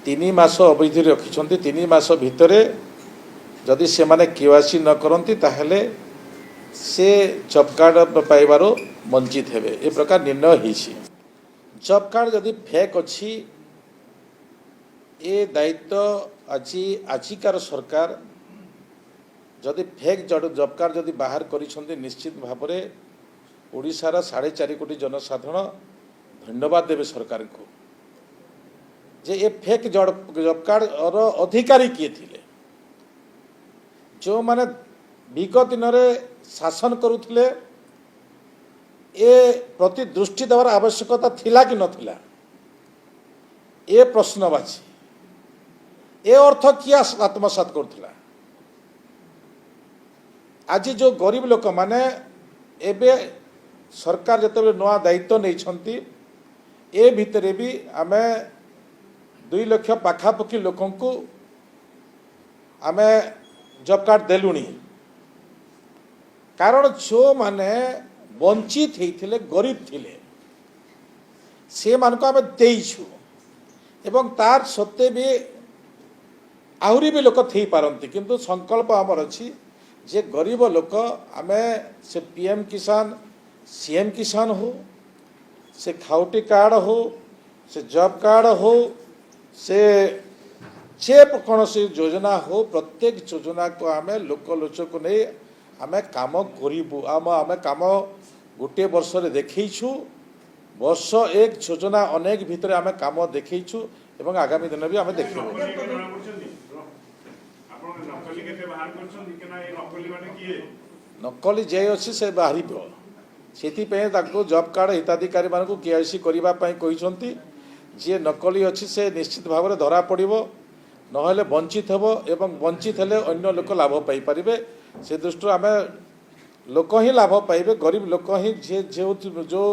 तीन मास अवधि रखिंट तीन मास भितर जदि से माने केवासी न करती ताहले से जॉब कार्ड पाइबार वंचित हेबे ए प्रकार निर्णय होइछि। जॉब कार्ड जदि फेक अच्छी ए दायित्व आजिकार सरकार जदि फेक जॉब कार्ड जदि बाहर करिसेंती निश्चित भाव में ओडिशार 4.5 कोटी जनसाधारण धन्यवाद देवे सरकार को जे ए फेक जॉब कार्ड अधिकारी किए थिले जो माने विगत दिन शासन करुथिले ए प्रति दृष्टि देवार आवश्यकता थिला कि नथिला ए प्रश्नवाची ए अर्थ किए आत्मसात करुथिला। आज जो गरीब लोक माने एबे सरकार जिते नया दायित्व नहीं ए भितर भी आम 2 लाख पाखापाखि लोक आम जॉब कार्ड देलुनी कारण जो माने वंचित होते गरीब थिले से मानक आम देइछु एवं तार सत्ते भी आहरी भी लोक थी पारंती किंतु संकल्प आमर अच्छी जे गरीब लोक आमे से पीएम किसान सीएम किसान हो से खाउटी कार्ड हो से जॉब कार्ड हो से कौन सी योजना हो प्रत्येक योजना को आमे लोकलोचक नहीं आमे काम करूँ आमे काम गोटे वर्ष देखु वर्ष एक योजना अनेक भितर आमे काम देखु एवं आगामी दिन भी आमे देखु। नकली जे अच्छी से बाहर से जॉब कार्ड हिताधिकारी मानक केआईसी करने जी नकली अच्छी से निश्चित भाव में धरा पड़ो नहले वंचित हेबो एवं वंचित हेले अन्य लोक लाभ पाई परिबे से दृष्टि आम लोक ही लाभ पाइबे गरीब लोक ही जो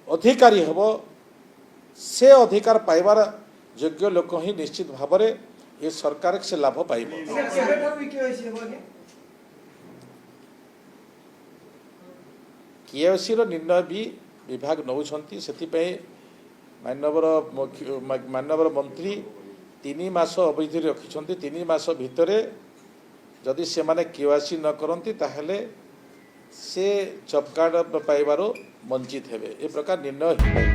अधिकारी हेबो से अधिकार पाइबार योग्य लोक ही निश्चित भाव में ये सरकार से लाभ पाइब। केआईसी निर्णय भी विभाग नौछंती से माननीय मंत्री 3 मास अवधि रखिंट 3 मास भितर जदि से माने केवासी न करती ताहले से जॉब कार्ड पाइबार वंचित हेबे ए प्रकार निर्णय।